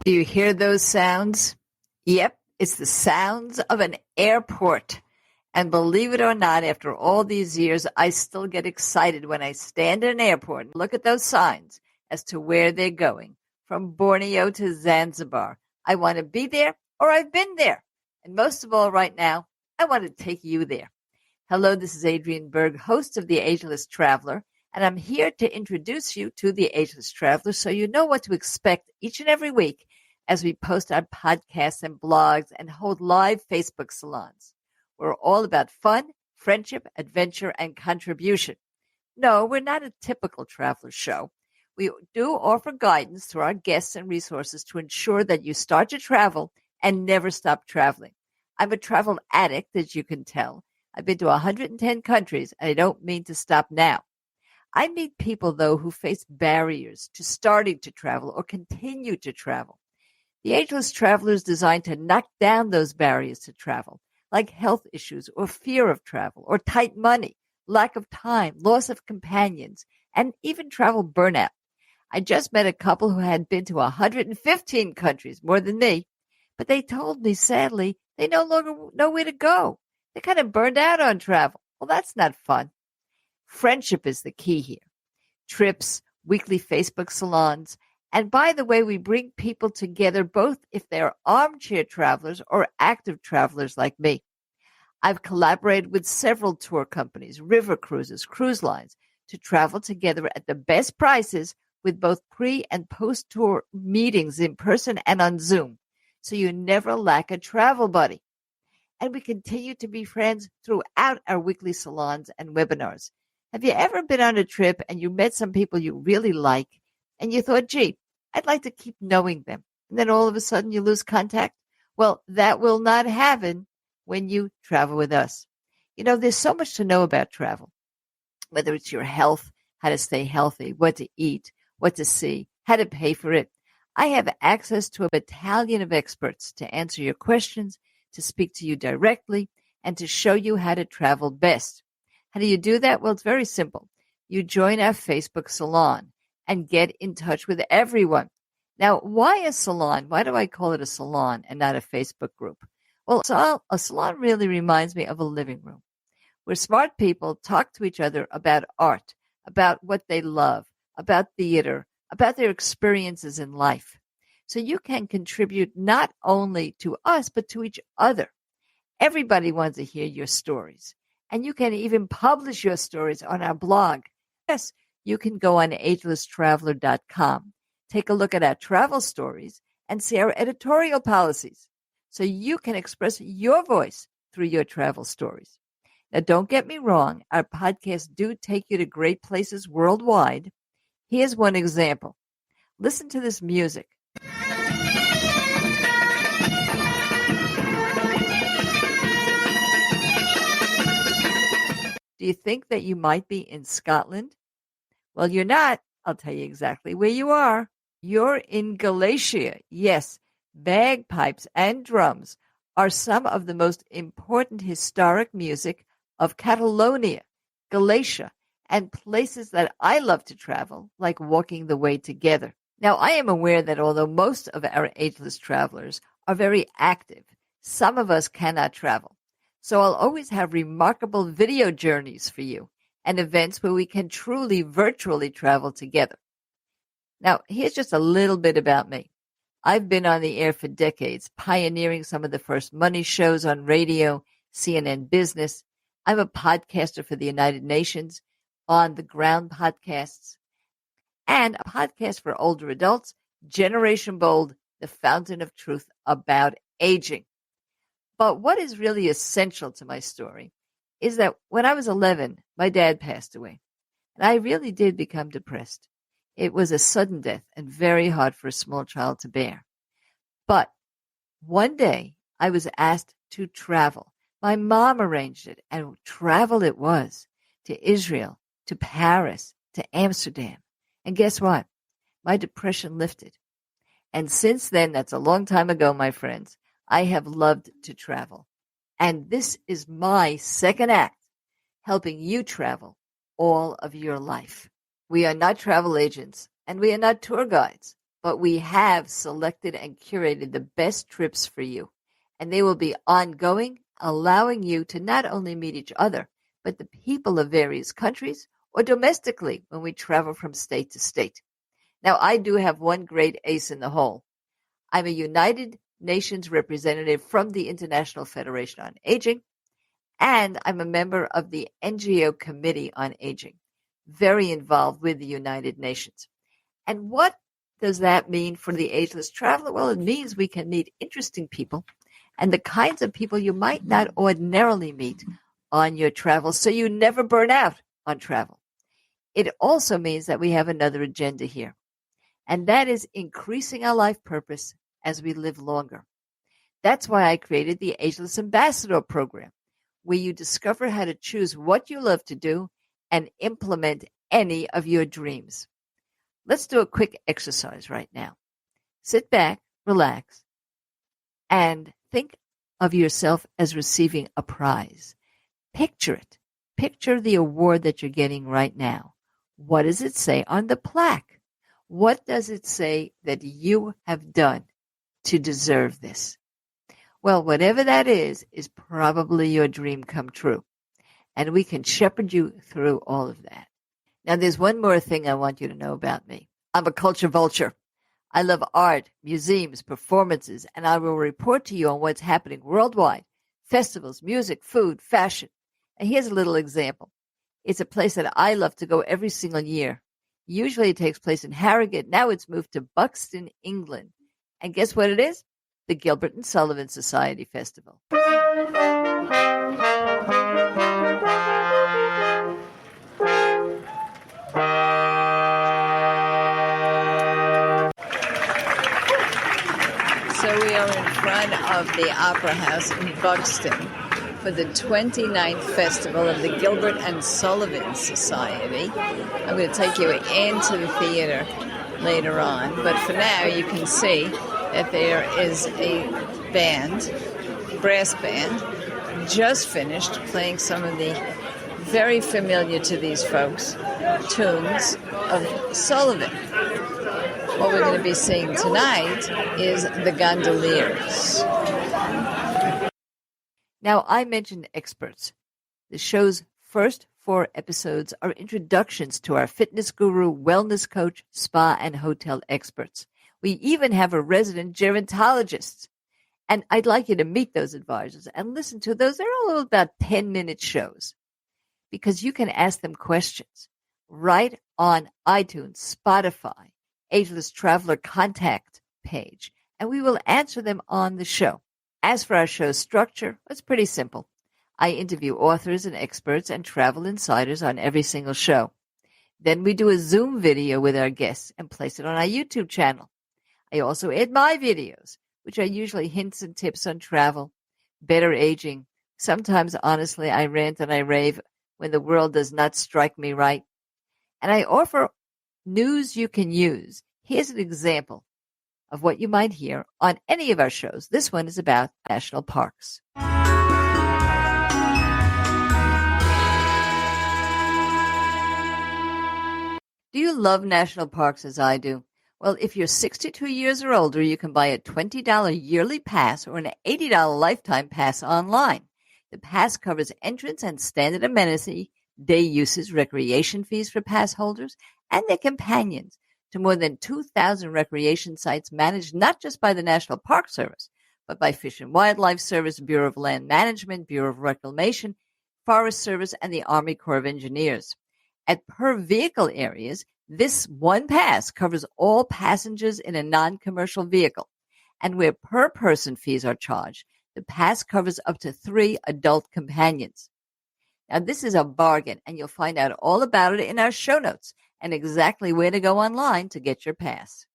Do you hear those sounds? Yep, it's the sounds of an airport. And believe it or not, after all these years, I still get excited when I stand in an airport and look at those signs as to where they're going. From Borneo to Zanzibar. I want to be there, or I've been there. And most of all, right now, I want to take you there. Hello, this is Adriane Berg, host of the Ageless Traveler, and I'm here to introduce you to the Ageless Traveler so you know what to expect each and every week as we post our podcasts and blogs and hold live Facebook salons. We're all about fun, friendship, adventure, and contribution. No, we're not a typical traveler show. We do offer guidance through our guests and resources to ensure that you start to travel and never stop traveling. I'm a travel addict, as you can tell. I've been to 110 countries, and I don't mean to stop now. I meet people, though, who face barriers to starting to travel or continue to travel. The Ageless Traveler is designed to knock down those barriers to travel, like health issues or fear of travel or tight money, lack of time, loss of companions, and even travel burnout. I just met a couple who had been to 115 countries, more than me, but they told me, sadly, they no longer know where to go. They're kind of burned out on travel. Well, that's not fun. Friendship is the key here. Trips, weekly Facebook salons, and by the way, we bring people together both if they're armchair travelers or active travelers like me. I've collaborated with several tour companies, river cruises, cruise lines, to travel together at the best prices with both pre- and post-tour meetings in person and on Zoom, so you never lack a travel buddy. And we continue to be friends throughout our weekly salons and webinars. Have you ever been on a trip and you met some people you really like and you thought, gee, I'd like to keep knowing them, and then all of a sudden you lose contact? Well, that will not happen when you travel with us. You know, there's so much to know about travel, whether it's your health, how to stay healthy, what to eat, what to see, how to pay for it. I have access to a battalion of experts to answer your questions, to speak to you directly, and to show you how to travel best. How do you do that? Well, it's very simple. You join our Facebook salon and get in touch with everyone. Now, why a salon? Why do I call it a salon and not a Facebook group? Well, a salon really reminds me of a living room where smart people talk to each other about art, about what they love, about theater, about their experiences in life. So you can contribute not only to us, but to each other. Everybody wants to hear your stories. And you can even publish your stories on our blog. Yes, you can go on agelesstraveler.com, take a look at our travel stories, and see our editorial policies, so you can express your voice through your travel stories. Now, don't get me wrong, our podcasts do take you to great places worldwide. Here's one example. Listen to this music. Do you think that you might be in Scotland? Well, you're not. I'll tell you exactly where you are. You're in Galicia. Yes, bagpipes and drums are some of the most important historic music of Catalonia, Galicia, and places that I love to travel, like walking the way together. Now, I am aware that although most of our ageless travelers are very active, some of us cannot travel. So I'll always have remarkable video journeys for you and events where we can truly virtually travel together. Now, here's just a little bit about me. I've been on the air for decades, pioneering some of the first money shows on radio, CNN Business. I'm a podcaster for the United Nations, On the Ground podcasts, and a podcast for older adults, Generation Bold, the Fountain of Truth about aging. But what is really essential to my story is that when I was 11, my dad passed away, and I really did become depressed. It was a sudden death and very hard for a small child to bear. But one day I was asked to travel. My mom arranged it, and travel it was, to Israel, to Paris, to Amsterdam. And guess what? My depression lifted. And since then, that's a long time ago, my friends, I have loved to travel. And this is my second act, helping you travel all of your life. We are not travel agents, and we are not tour guides, but we have selected and curated the best trips for you, and they will be ongoing, allowing you to not only meet each other, but the people of various countries or domestically when we travel from state to state. Now, I do have one great ace in the hole. I'm a United Nations representative from the International Federation on Aging, and I'm a member of the NGO Committee on Aging, very involved with the United Nations. And what does that mean for the Ageless Traveler? Well, it means we can meet interesting people and the kinds of people you might not ordinarily meet on your travels, so you never burn out on travel. It also means that we have another agenda here, and that is increasing our life purpose as we live longer. That's why I created the Ageless Ambassador Program, where you discover how to choose what you love to do and implement any of your dreams. Let's do a quick exercise right now. Sit back, relax, and think of yourself as receiving a prize. Picture it. Picture the award that you're getting right now. What does it say on the plaque? What does it say that you have done to deserve this? Well, whatever that is probably your dream come true. And we can shepherd you through all of that. Now, there's one more thing I want you to know about me. I'm a culture vulture. I love art, museums, performances, and I will report to you on what's happening worldwide. Festivals, music, food, fashion. And here's a little example. It's a place that I love to go every single year. Usually it takes place in Harrogate. Now it's moved to Buxton, England. And guess what it is? The Gilbert and Sullivan Society Festival. So we are in front of the Opera House in Buxton for the 29th Festival of the Gilbert and Sullivan Society. I'm going to take you into the theater later on, but for now you can see that there is a band, brass band, just finished playing some of the very familiar to these folks tunes of Sullivan. What we're going to be seeing tonight is the Gondoliers. Now, I mentioned experts. The show's first 4 episodes are introductions to our fitness guru, wellness coach, spa, and hotel experts. We even have a resident gerontologist. And I'd like you to meet those advisors and listen to those. They're all about 10-minute shows because you can ask them questions right on iTunes, Spotify, Ageless Traveler contact page, and we will answer them on the show. As for our show's structure, it's pretty simple. I interview authors and experts and travel insiders on every single show. Then we do a Zoom video with our guests and place it on our YouTube channel. I also add my videos, which are usually hints and tips on travel, better aging. Sometimes, honestly, I rant and I rave when the world does not strike me right. And I offer news you can use. Here's an example of what you might hear on any of our shows. This one is about national parks. Do you love national parks as I do? Well, if you're 62 years or older, you can buy a $20 yearly pass or an $80 lifetime pass online. The pass covers entrance and standard amenity, day uses, recreation fees for pass holders, and their companions to more than 2,000 recreation sites managed not just by the National Park Service, but by Fish and Wildlife Service, Bureau of Land Management, Bureau of Reclamation, Forest Service, and the Army Corps of Engineers. At per vehicle areas, this one pass covers all passengers in a non-commercial vehicle. And where per person fees are charged, the pass covers up to 3 adult companions. Now, this is a bargain, and you'll find out all about it in our show notes and exactly where to go online to get your pass.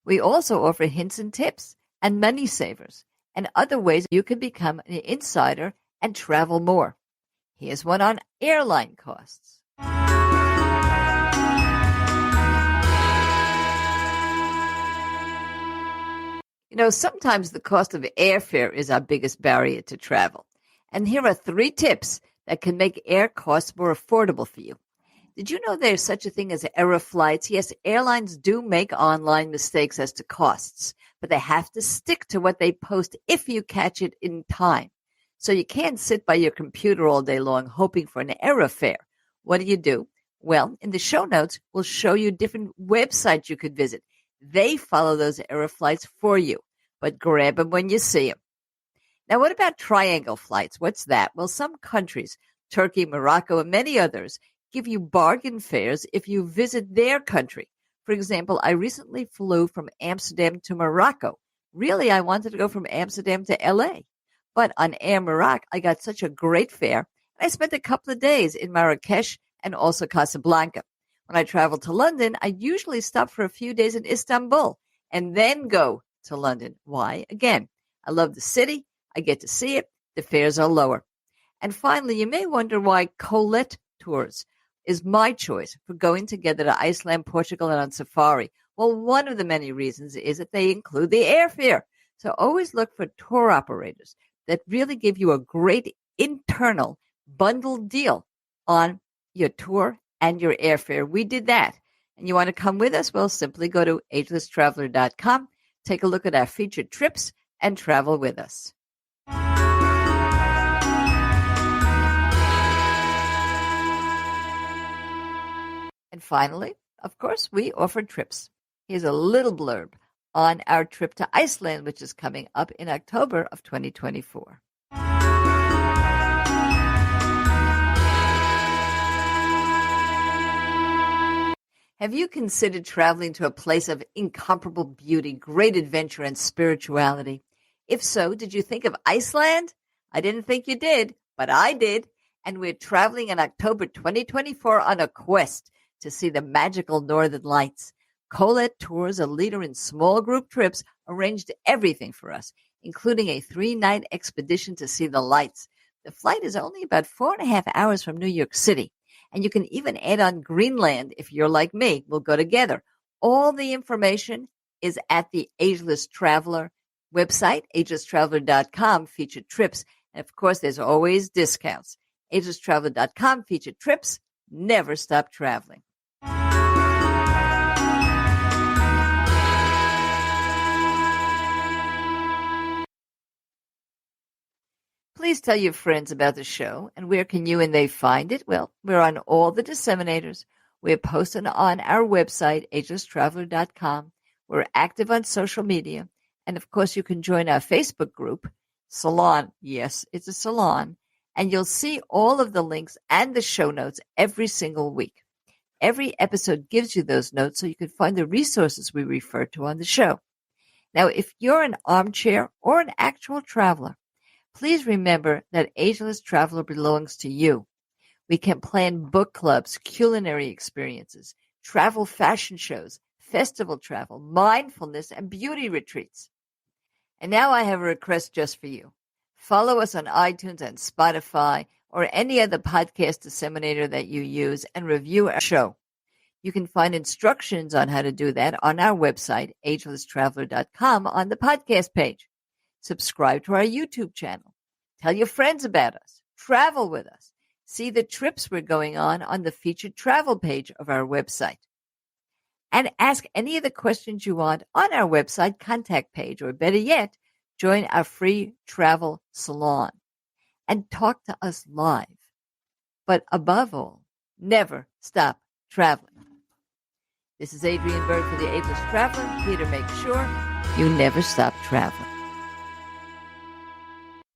We also offer hints and tips and money savers and other ways you can become an insider and travel more. Here's one on airline costs. You know, sometimes the cost of airfare is our biggest barrier to travel. And here are 3 tips that can make air costs more affordable for you. Did you know there's such a thing as error flights? Yes, airlines do make online mistakes as to costs, but they have to stick to what they post if you catch it in time. So you can't sit by your computer all day long hoping for an error fare. What do? Well, in the show notes, we'll show you different websites you could visit. They follow those error flights for you, but grab them when you see them. Now, what about triangle flights? What's that? Well, some countries, Turkey, Morocco, and many others, give you bargain fares if you visit their country. For example, I recently flew from Amsterdam to Morocco. Really, I wanted to go from Amsterdam to LA. But on Air Morocco, I got such a great fare, and I spent a couple of days in Marrakesh and also Casablanca. When I travel to London, I usually stop for a few days in Istanbul and then go to London. Why? Again, I love the city. I get to see it. The fares are lower. And finally, you may wonder why Colette Tours is my choice for going together to Iceland, Portugal, and on safari. Well, one of the many reasons is that they include the airfare. So always look for tour operators that really give you a great internal bundled deal on your tour and your airfare. We did that. And you want to come with us? Well, simply go to agelesstraveler.com, take a look at our featured trips, and travel with us. And finally, of course, we offer trips. Here's a little blurb on our trip to Iceland, which is coming up in October of 2024. Have you considered traveling to a place of incomparable beauty, great adventure, and spirituality? If so, did you think of Iceland? I didn't think you did, but I did. And we're traveling in October 2024 on a quest to see the magical Northern Lights. Colette Tours, a leader in small group trips, arranged everything for us, including a 3-night expedition to see the lights. The flight is only about 4.5 hours from New York City, and you can even add on Greenland if you're like me. We'll go together. All the information is at the Ageless Traveler website, agelesstraveler.com, featured trips. And of course, there's always discounts. agelesstraveler.com, featured trips. Never stop traveling. Please tell your friends about the show. And where can you and they find it? Well, we're on all the disseminators. We're posted on our website, agelesstraveler.com. We're active on social media. And of course, you can join our Facebook group, Salon. Yes, it's a salon. And you'll see all of the links and the show notes every single week. Every episode gives you those notes so you can find the resources we refer to on the show. Now, if you're an armchair or an actual traveler, please remember that Ageless Traveler belongs to you. We can plan book clubs, culinary experiences, travel fashion shows, festival travel, mindfulness, and beauty retreats. And now I have a request just for you. Follow us on iTunes and Spotify or any other podcast disseminator that you use and review our show. You can find instructions on how to do that on our website, agelesstraveler.com, on the podcast page. Subscribe to our YouTube channel. Tell your friends about us. Travel with us. See the trips we're going on the featured travel page of our website. And ask any of the questions you want on our website contact page, or better yet, join our free travel salon and talk to us live. But above all, never stop traveling. This is Adriane Berg for the Ageless Traveler, here to make sure you never stop traveling.